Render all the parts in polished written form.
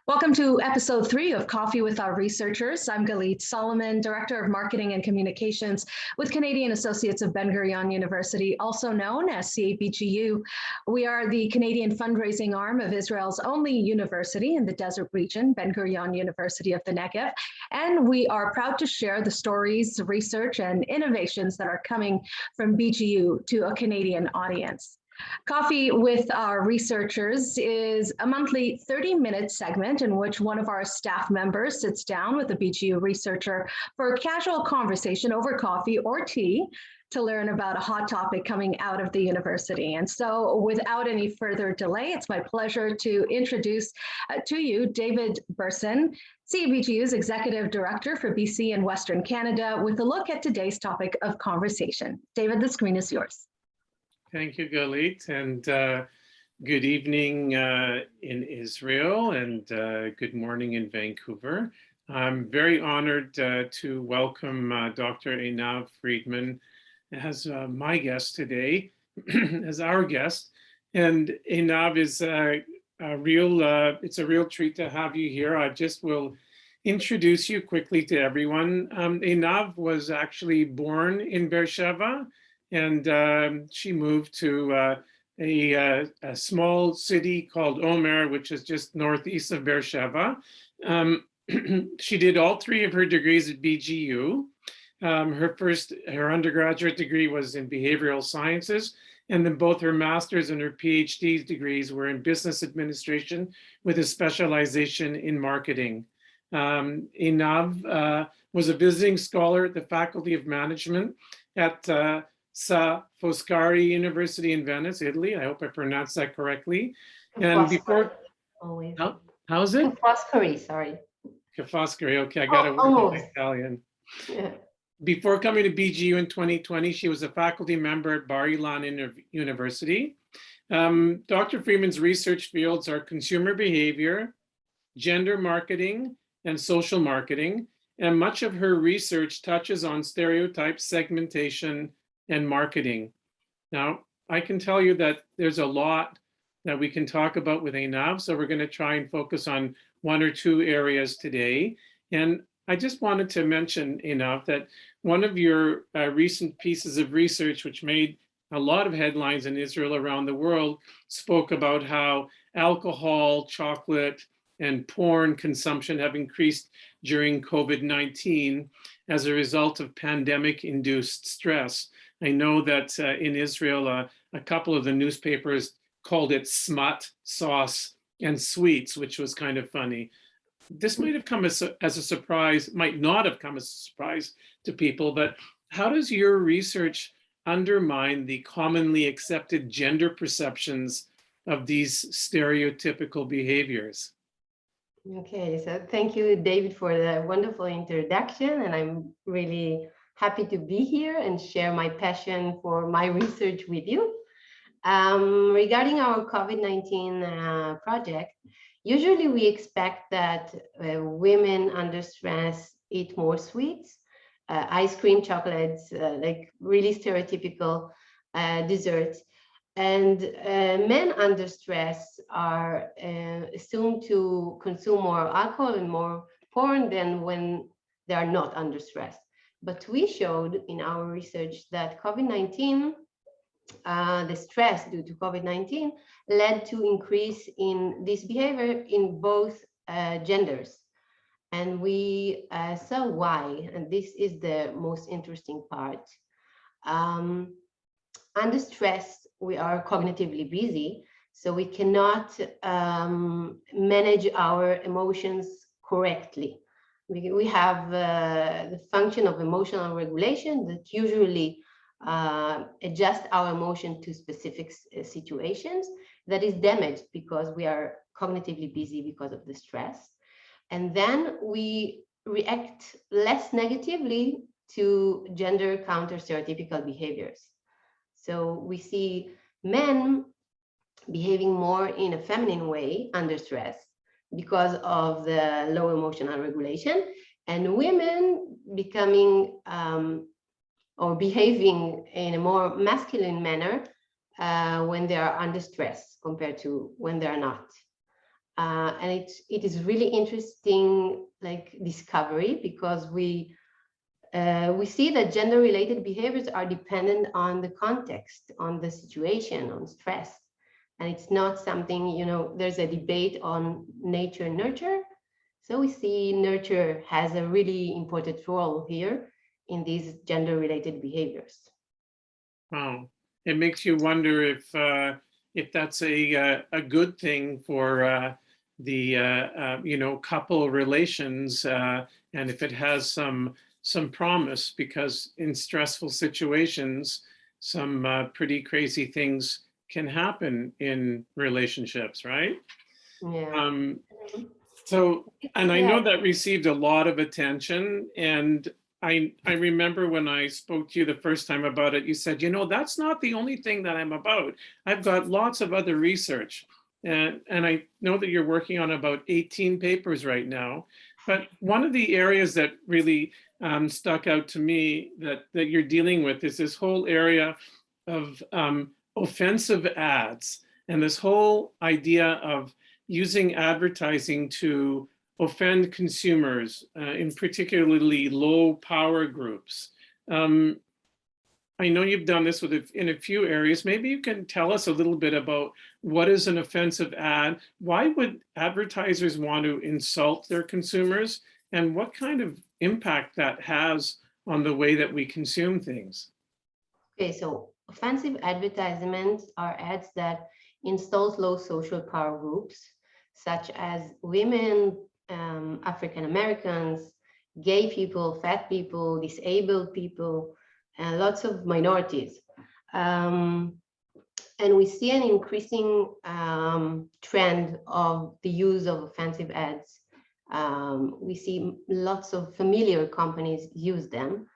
Welcome to episode 3 of Coffee with Our Researchers. I'm Galit Solomon, Director of Marketing and Communications with Canadian Associates of Ben-Gurion University, also known as CABGU. We are the Canadian fundraising arm of Israel's only university in the desert region, Ben-Gurion University of the Negev, and we are proud to share the stories, research, and innovations that are coming from BGU to a Canadian audience. Coffee with Our Researchers is a monthly 30-minute segment in which one of our staff members sits down with a BGU researcher for a casual conversation over coffee or tea to learn about a hot topic coming out of the university. And so without any further delay, it's my pleasure to introduce to you David Burson, CABGU's Executive Director for BC and Western Canada, with a look at today's topic of conversation. David, the screen is yours. Thank you, Galit, and good evening in Israel and good morning in Vancouver. I'm very honored to welcome Dr. Ana Freeman as my guest today, as our guest. And Ana is it's a real treat to have you here. I just will introduce you quickly to everyone. Ana was actually born in Beersheba, and she moved to a small city called Omer, which is just northeast of Beersheba. She did all 3 of her degrees at BGU. Her undergraduate degree was in behavioral sciences, and then both her master's and her PhD degrees were in business administration with a specialization in marketing. Ana was a visiting scholar at the Faculty of Management at Sa Foscari University in Venice, Italy. I hope I pronounced that correctly. And before, how's it? Foscari, sorry. Foscari, okay, I got it in Italian. Yeah. Before coming to BGU in 2020, she was a faculty member at Bar Ilan University. Dr. Freeman's research fields are consumer behavior, gender marketing, and social marketing. And much of her research touches on stereotypes, segmentation, and marketing. Now, I can tell you that there's a lot that we can talk about with Ana, so we're going to try and focus on 1 or 2 areas today. And I just wanted to mention, Ana, that one of your recent pieces of research, which made a lot of headlines in Israel around the world, spoke about how alcohol, chocolate, and porn consumption have increased during COVID-19 as a result of pandemic-induced stress. I know that in Israel, a couple of the newspapers called it smut, sauce, and sweets, which was kind of funny. This might have come as a surprise, might not have come as a surprise to people, but how does your research undermine the commonly accepted gender perceptions of these stereotypical behaviors? Okay, so thank you, David, for the wonderful introduction, and I'm really happy to be here and share my passion for my research with you. Regarding our COVID-19 project, usually we expect that women under stress eat more sweets, ice cream, chocolates, like really stereotypical desserts. And men under stress are assumed to consume more alcohol and more porn than when they are not under stress. But we showed in our research that COVID-19, the stress due to COVID-19 led to increase in this behavior in both genders. And we saw why, and this is the most interesting part. Under stress, we are cognitively busy, so we cannot manage our emotions correctly. We have the function of emotional regulation that usually adjust our emotion to specific situations that is damaged because we are cognitively busy because of the stress. And then we react less negatively to gender counter stereotypical behaviors. So we see men behaving more in a feminine way under stress because of the low emotional regulation, and women becoming or behaving in a more masculine manner when they are under stress compared to when they are not. And it is really interesting, like, discovery, because we see that gender-related behaviors are dependent on the context, on the situation, on stress. And it's not something, you know, there's a debate on nature and nurture. So we see nurture has a really important role here in these gender-related behaviors. Wow. It makes you wonder if that's a good thing for the you know, couple relations, and if it has some promise, because in stressful situations, some pretty crazy things can happen in relationships, right? Yeah. So, and I Yeah. know that received a lot of attention, and I remember when I spoke to you the first time about it, you said, you know, that's not the only thing that I'm about. I've got lots of other research. And I know that you're working on about 18 papers right now. But one of the areas that really stuck out to me that you're dealing with is this whole area of offensive ads, and this whole idea of using advertising to offend consumers, in particularly low power groups. I know you've done this in a few areas. Maybe you can tell us a little bit about what is an offensive ad? Why would advertisers want to insult their consumers? And what kind of impact that has on the way that we consume things? Okay, so offensive advertisements are ads that insult low social power groups, such as women, African Americans, gay people, fat people, disabled people, and lots of minorities. And we see an increasing trend of the use of offensive ads. We see lots of familiar companies use them.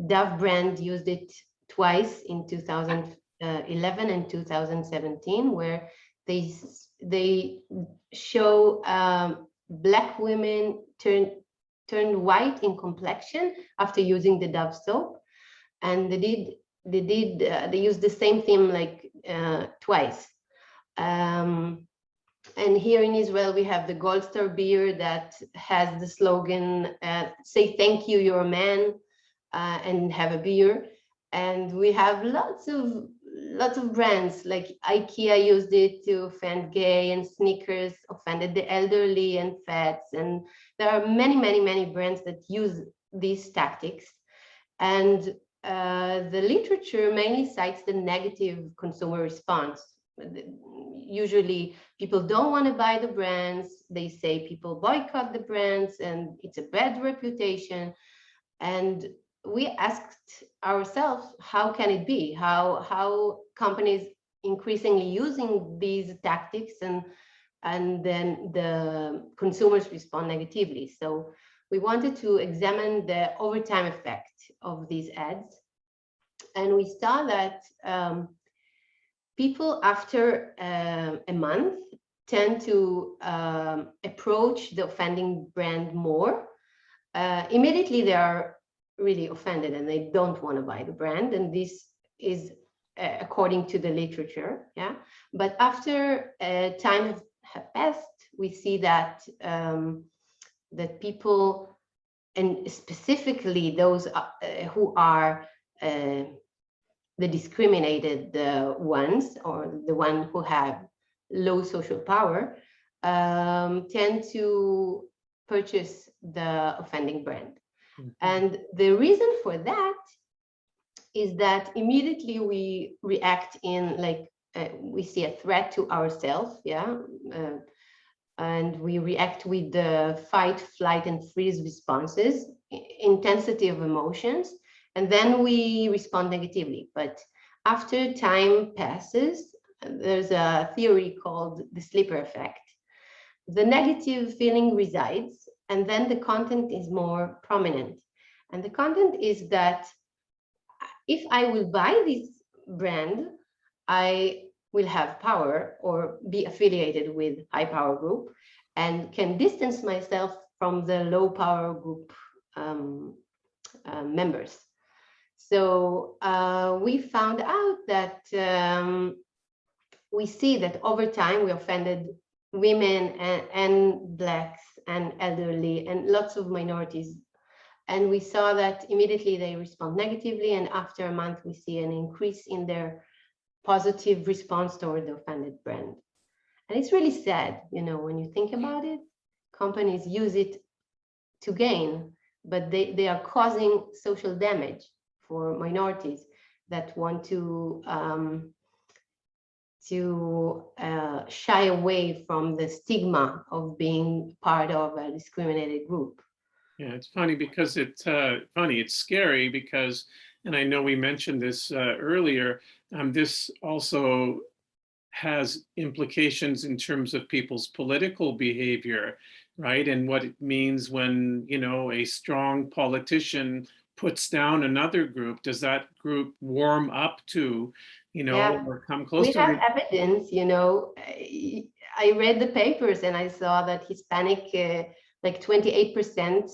Dove brand used it twice in 2011 and 2017, where they show Black women turned white in complexion after using the Dove soap, and they used the same theme like twice. And here in Israel, we have the Gold Star beer that has the slogan, say thank you, you're a man, and have a beer. And we have lots of brands, like IKEA used it to offend gay, and Snickers offended the elderly and fats. And there are many brands that use these tactics. And the literature mainly cites the negative consumer response. Usually people don't want to buy the brands. They say people boycott the brands and it's a bad reputation. And we asked ourselves, how can it be? How companies increasingly using these tactics, and then the consumers respond negatively. So we wanted to examine the overtime effect of these ads. And we saw that people after a month tend to approach the offending brand more. Immediately they are really offended and they don't want to buy the brand. And this is according to the literature, yeah. But after time have passed, we see that that people, and specifically those who are the discriminated ones, or the ones who have low social power, tend to purchase the offending brand. Mm-hmm. And the reason for that is that immediately we react in like, we see a threat to ourselves, yeah, and we react with the fight, flight, and freeze responses, intensity of emotions, and then we respond negatively. But after time passes, there's a theory called the sleeper effect. The negative feeling resides, and then the content is more prominent. And the content is that if I will buy this brand, I will have power or be affiliated with high power group and can distance myself from the low power group members. So we found out that we see that over time we offended women and Blacks and elderly and lots of minorities. And we saw that immediately they respond negatively, and after a month we see an increase in their positive response toward the offended brand. And it's really sad, you know, when you think about it, companies use it to gain, but they are causing social damage for minorities that want to shy away from the stigma of being part of a discriminated group. Yeah, it's funny because it's scary because, and I know we mentioned this earlier, this also has implications in terms of people's political behavior, right? And what it means when, you know, a strong politician puts down another group. Does that group warm up to, you know, Yeah. or come close we to have evidence, you know. I read the papers and I saw that Hispanic, like 28%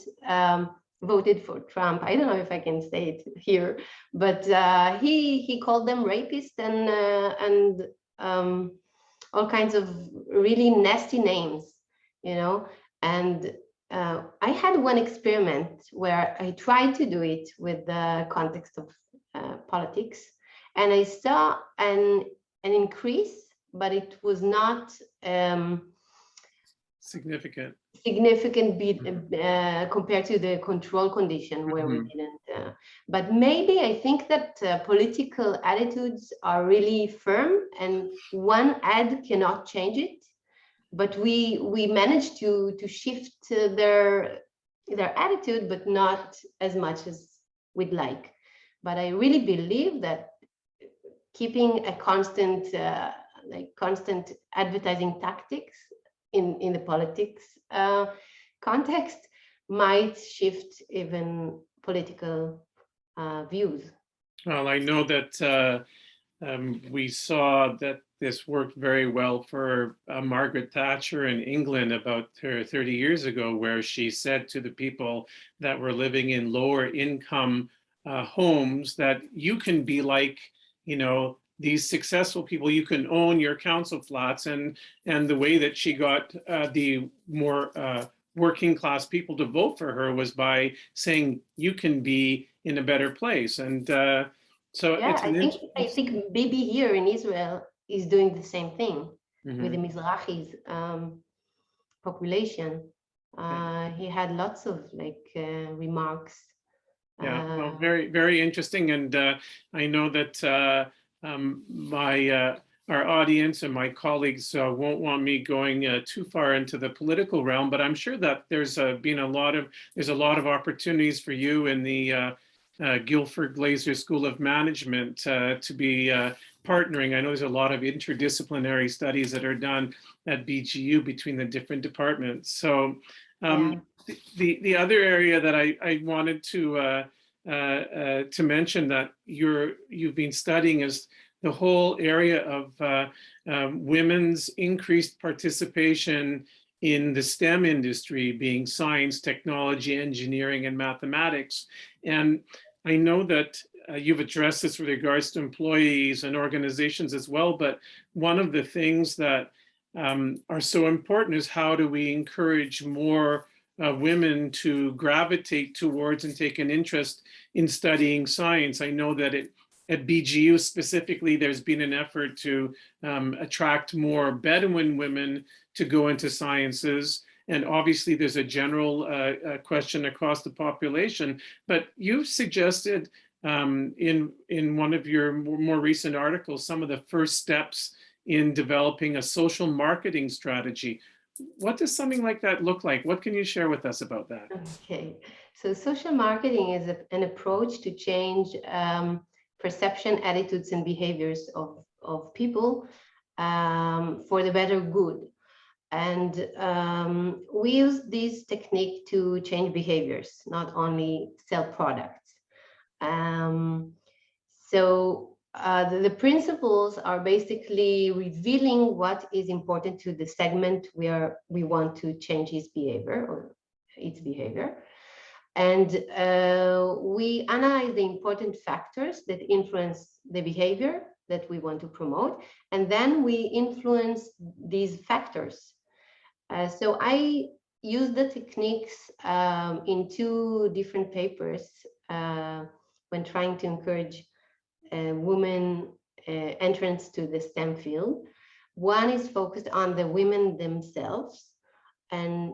voted for Trump. I don't know if I can say it here, but he called them rapists and all kinds of really nasty names, you know. And I had one experiment where I tried to do it with the context of politics, and I saw an increase, but it was not significant compared to the control condition where we didn't. But maybe I think that political attitudes are really firm, and one ad cannot change it. But we managed to shift their attitude, but not as much as we'd like. But I really believe that keeping a constant advertising tactics in the politics context might shift even political views. Well, I know that we saw that this worked very well for Margaret Thatcher in England about 30 years ago, where she said to the people that were living in lower income homes that you can be like, you know, these successful people, you can own your council flats. And the way that she got the more working class people to vote for her was by saying you can be in a better place. And so yeah, I think Bibi here in Israel is doing the same thing with the Mizrahis population. He had lots of remarks. Yeah, well, very, very interesting. And I know that our audience and my colleagues won't want me going too far into the political realm, but I'm sure that there's been a lot of opportunities for you in the Guilford Glazer School of Management to be partnering. I know there's a lot of interdisciplinary studies that are done at BGU between the different departments. So the other area that I wanted to mention that you've been studying is the whole area of women's increased participation in the STEM industry, being science, technology, engineering, and mathematics. And I know that you've addressed this with regards to employees and organizations as well, but one of the things that are so important is how do we encourage more women to gravitate towards and take an interest in studying science. I know that at BGU specifically, there's been an effort to attract more Bedouin women to go into sciences. And obviously there's a general question across the population, but you've suggested in one of your more recent articles, some of the first steps in developing a social marketing strategy. What does something like that look like? What can you share with us about that? Okay, so social marketing is an approach to change perception, attitudes, and behaviors of people for the better good. And we use this technique to change behaviors, not only sell products. The principles are basically revealing what is important to the segment where we want to change his behavior or its behavior. And we analyze the important factors that influence the behavior that we want to promote. And then we influence these factors. So I use the techniques in 2 different papers when trying to encourage women entrance to the STEM field. One is focused on the women themselves, and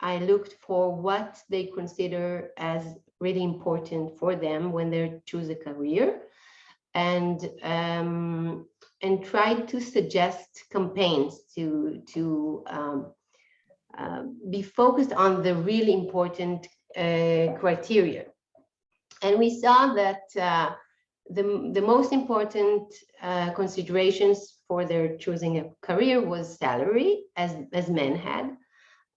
I looked for what they consider as really important for them when they choose a career, and tried to suggest campaigns to be focused on the really important criteria. And we saw that the most important considerations for their choosing a career was salary, as men had,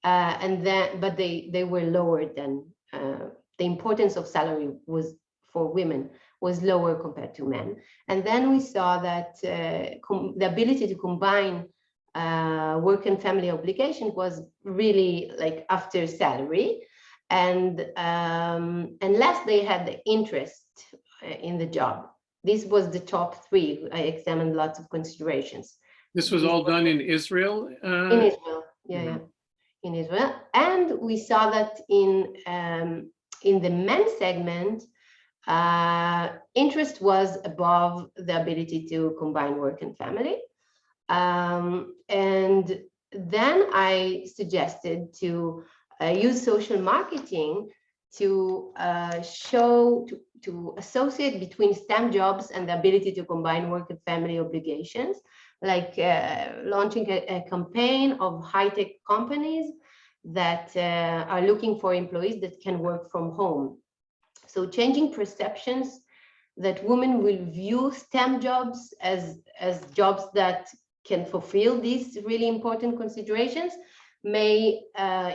but they were lower than the importance of salary was for women was lower compared to men. And then we saw that the ability to combine work and family obligation was really like after salary, and unless they had the interest in the job. This was the top 3. I examined lots of considerations. This was all done in Israel? In Israel, yeah. In Israel. And we saw that in the men segment, interest was above the ability to combine work and family. And then I suggested to use social marketing to to associate between STEM jobs and the ability to combine work and family obligations, like launching a campaign of high-tech companies that are looking for employees that can work from home. So changing perceptions that women will view STEM jobs as jobs that can fulfill these really important considerations may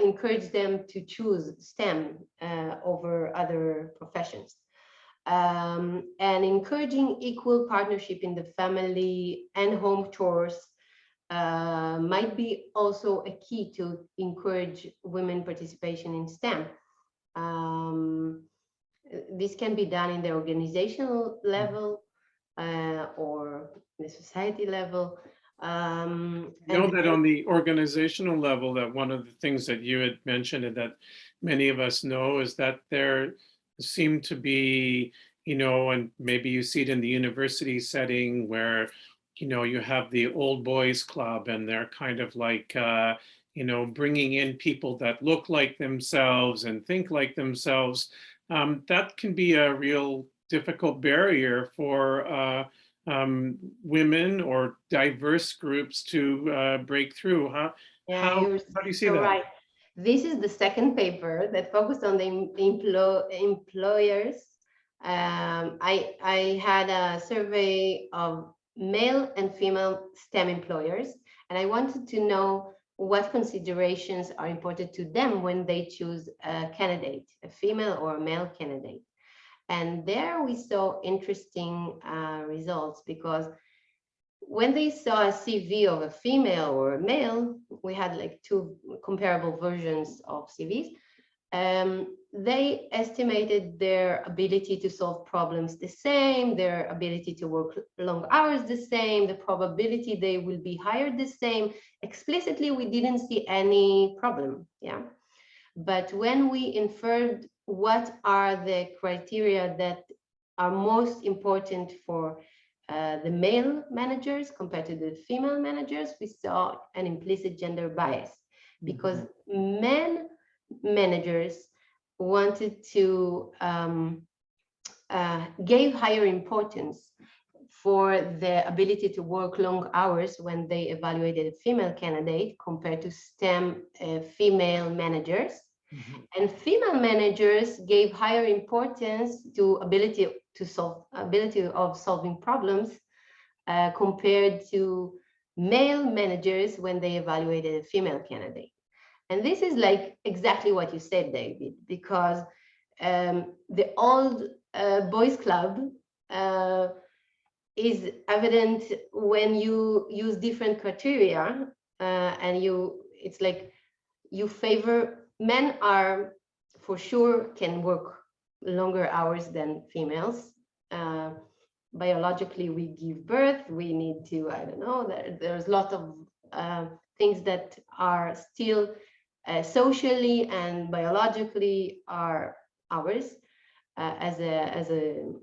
encourage them to choose STEM over other professions. And encouraging equal partnership in the family and home chores might be also a key to encourage women participation in STEM. This can be done in the organizational level or the society level. I know that on the organizational level, that one of the things that you had mentioned and that many of us know is that there seem to be, and maybe you see it in the university setting where, you have the old boys club and they're kind of like, bringing in people that look like themselves and think like themselves. That can be a real difficult barrier for women or diverse groups to break through. How do you see that? Right. This is the second paper that focused on the employers. I had a survey of male and female STEM employers, and I wanted to know what considerations are important to them when they choose a candidate, a female or a male candidate. And there we saw interesting results, because when they saw a CV of a female or a male, we had like 2 comparable versions of CVs. They estimated their ability to solve problems the same, their ability to work long hours the same, the probability they will be hired the same. Explicitly, we didn't see any problem, yeah. But when we inferred what are the criteria that are most important for the male managers compared to the female managers, we saw an implicit gender bias, because men managers wanted to gave higher importance for the ability to work long hours when they evaluated a female candidate compared to STEM female managers. And female managers gave higher importance to ability of solving problems compared to male managers when they evaluated a female candidate. And this is like exactly what you said, David, because the old boys club is evident when you use different criteria and it's like you favor men are for sure can work longer hours than females. biologically we give birth, we need to, I don't know, there's a lot of things that are still socially and biologically are ours as a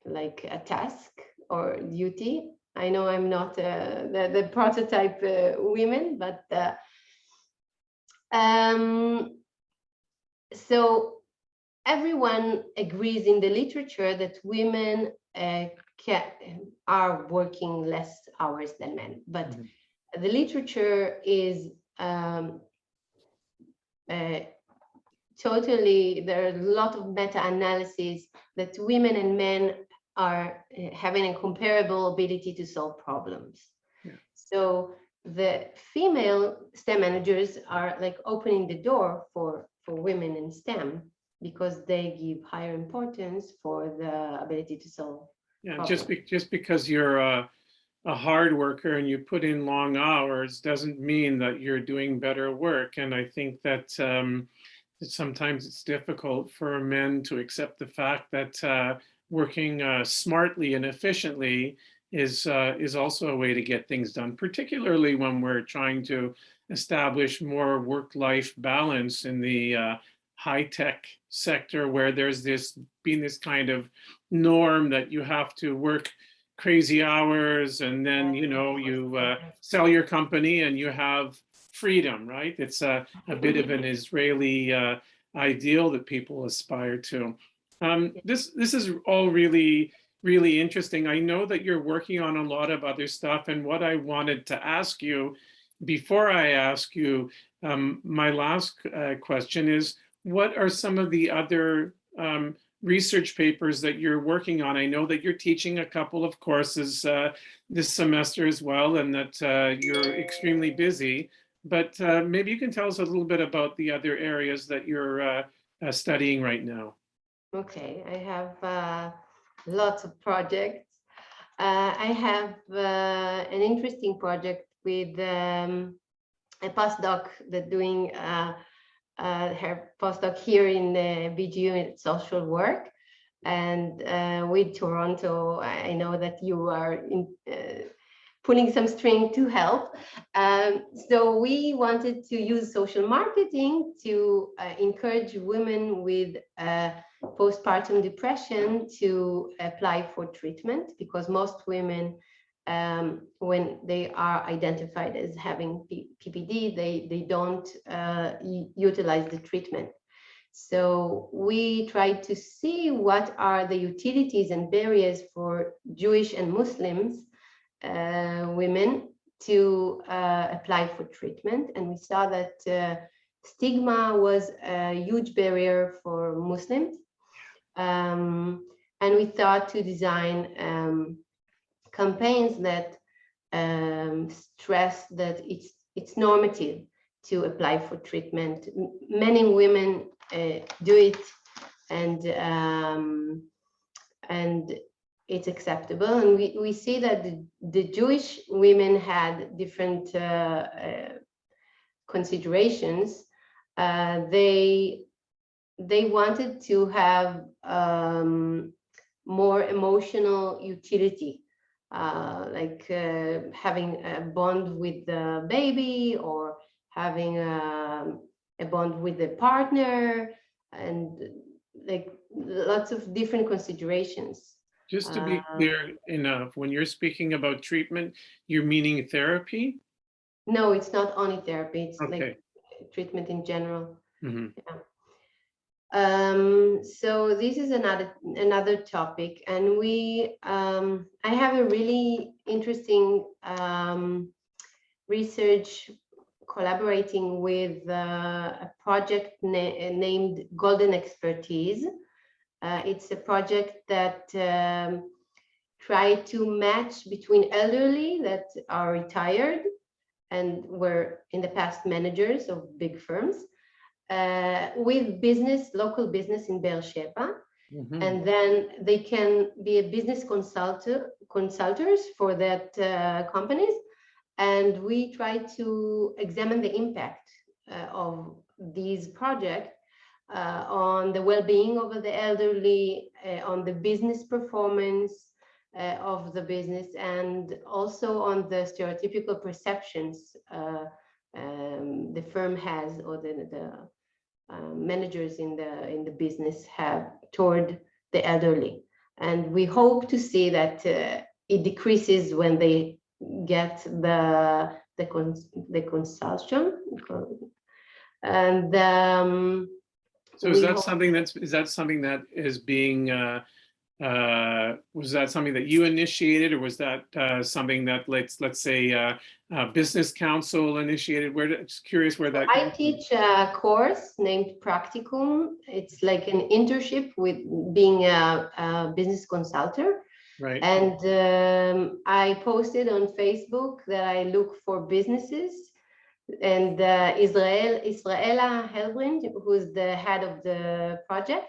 like a task or duty. I know I'm not the prototype women, but so everyone agrees in the literature that women are working less hours than men, but the literature is totally, there are a lot of meta-analyses that women and men are having a comparable ability to solve problems. Yeah. So the female STEM managers are like opening the door for women in STEM because they give higher importance for the ability to solve problems. Just because you're a hard worker and you put in long hours doesn't mean that you're doing better work. And I think that sometimes it's difficult for men to accept the fact that working smartly and efficiently is also a way to get things done, particularly when we're trying to establish more work-life balance in the high-tech sector, where there's been this kind of norm that you have to work crazy hours and then you sell your company and you have freedom, right? It's a bit of an Israeli ideal that people aspire to. This is all really, really interesting. I know that you're working on a lot of other stuff, and what I wanted to ask you before I ask you my last question is, what are some of the other research papers that you're working on? I know that you're teaching a couple of courses this semester as well, and that you're extremely busy. But maybe you can tell us a little bit about the other areas that you're studying right now. Okay, I have lots of projects. I have an interesting project with a postdoc that's doing her postdoc here in the BGU in social work. And with Toronto, I know that you are pulling some string to help. So we wanted to use social marketing to encourage women with postpartum depression to apply for treatment, because most women, when they are identified as having PPD, they don't utilize the treatment. So we tried to see what are the utilities and barriers for Jewish and Muslims women to apply for treatment. And we saw that stigma was a huge barrier for Muslims. And we thought to design campaigns that stress that it's normative to apply for treatment. Many women do it, and it's acceptable. And we see that the Jewish women had different considerations. They wanted to have more emotional utility, like having a bond with the baby, or having a bond with the partner, and like lots of different considerations. Just to be clear enough, when you're speaking about treatment, you're meaning therapy? No, it's not only therapy, it's okay. like treatment in general. Mm-hmm. Yeah. So this is another topic, and I have a really interesting research collaborating with a project named Golden Expertise. It's a project that tried to match between elderly that are retired and were in the past managers of big firms with local business in Beersheba. Mm-hmm. And then they can be a business consultants for that companies. And we try to examine the impact of these projects on the well-being of the elderly, on the business performance, of the business, and also on the stereotypical perceptions the firm has, or the managers in the business have toward the elderly. And we hope to see that it decreases when they get the consultation. And so is that something that is being was that something that you initiated, or was that something that let's say business council initiated? Just curious where that. I teach a course named Practicum. It's like an internship with being a business consultant. Right. And I posted on Facebook that I look for businesses, and Israela Helbrind, who's the head of the project,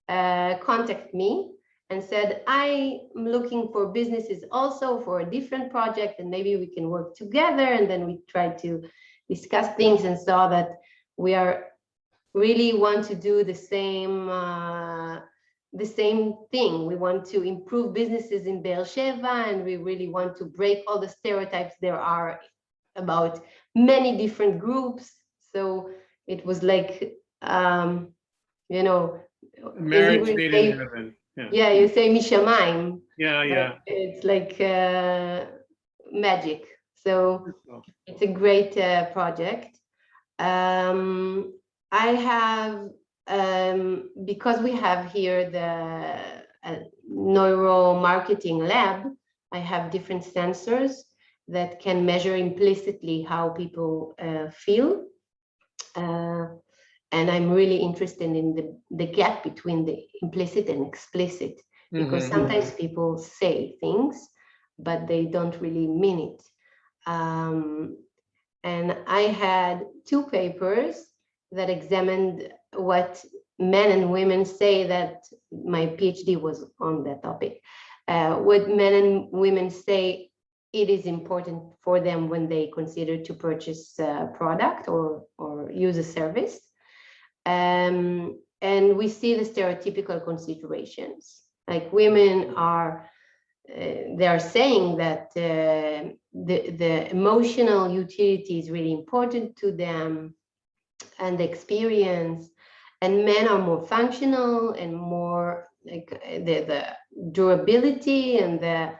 contacted me and said, I'm looking for businesses also for a different project, and maybe we can work together. And then we tried to discuss things and saw that we are really want to do the same thing. We want to improve businesses in Be'er Sheva, and we really want to break all the stereotypes there are about many different groups. So it was like, you know, marriage made in heaven. Yeah, you say mishamayim. Yeah. It's like magic. So it's a great project. I have, because we have here the neuromarketing lab, I have different sensors that can measure implicitly how people feel. And I'm really interested in the gap between the implicit and explicit, because sometimes people say things, but they don't really mean it. And I had 2 papers that examined what men and women say, that my PhD was on that topic. What men and women say it is important for them when they consider to purchase a product or use a service. And we see the stereotypical considerations, like women are, they are saying that the emotional utility is really important to them, and the experience, and men are more functional and more like the durability and the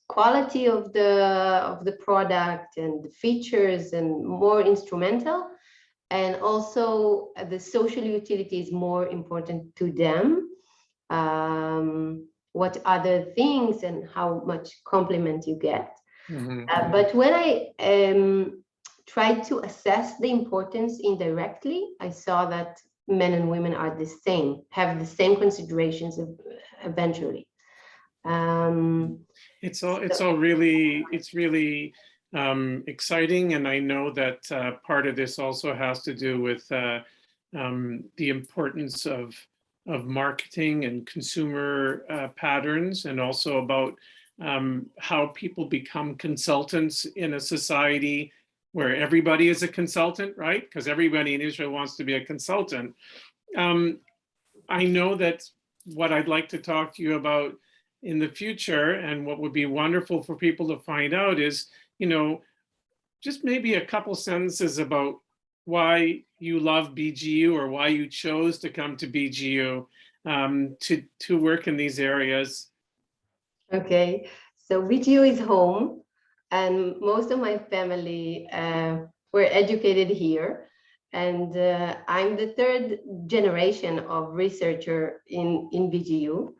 quality of the product and the features, and more instrumental. And also the social utility is more important to them. What other things and how much compliment you get. But when I tried to assess the importance indirectly, I saw that men and women are the same, have the same considerations eventually. It's really exciting, and I know that part of this also has to do with the importance of marketing and consumer patterns, and also about how people become consultants in a society where everybody is a consultant, right? Because everybody in Israel wants to be a consultant. I know that what I'd like to talk to you about in the future, and what would be wonderful for people to find out, is, just maybe a couple sentences about why you love BGU, or why you chose to come to BGU to work in these areas. Okay, so BGU is home, and most of my family were educated here. And I'm the 3rd generation of researcher in BGU.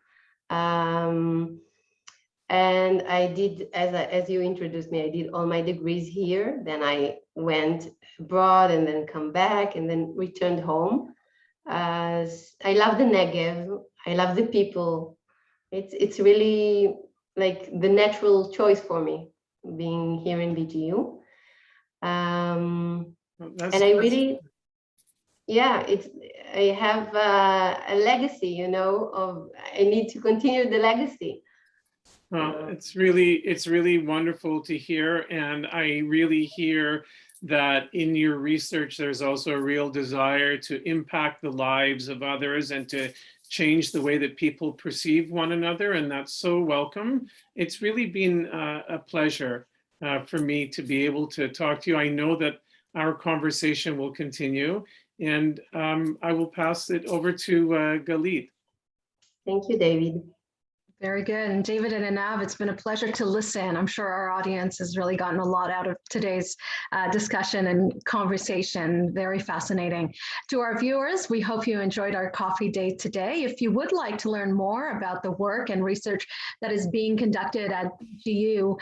And I did, as you introduced me, I did all my degrees here. Then I went abroad, and then come back, and then returned home. I love the Negev. I love the people. It's really like the natural choice for me, being here in BGU. And I really, yeah, I have a legacy, of I need to continue the legacy. Well, it's really wonderful to hear, and I really hear that in your research there's also a real desire to impact the lives of others, and change the way that people perceive one another, and that's so welcome. It's really been a pleasure for me to be able to talk to you. I know that our conversation will continue, and I will pass it over to Galit. Thank you, David. Very good. And David and Anav, it's been a pleasure to listen. I'm sure our audience has really gotten a lot out of today's discussion and conversation. Very fascinating. To our viewers, we hope you enjoyed our coffee date today. If you would like to learn more about the work and research that is being conducted at GU,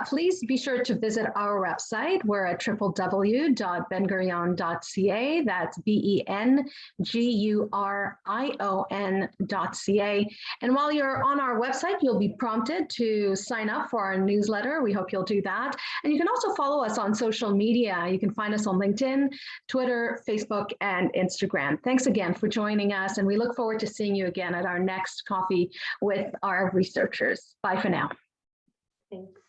please be sure to visit our website. We're at www.bengurion.ca. That's BENGURION.ca. And while you're on our website, you'll be prompted to sign up for our newsletter. We hope you'll do that. And you can also follow us on social media. You can find us on LinkedIn, Twitter, Facebook, and Instagram. Thanks again for joining us, and we look forward to seeing you again at our next coffee with our researchers. Bye for now. Thanks.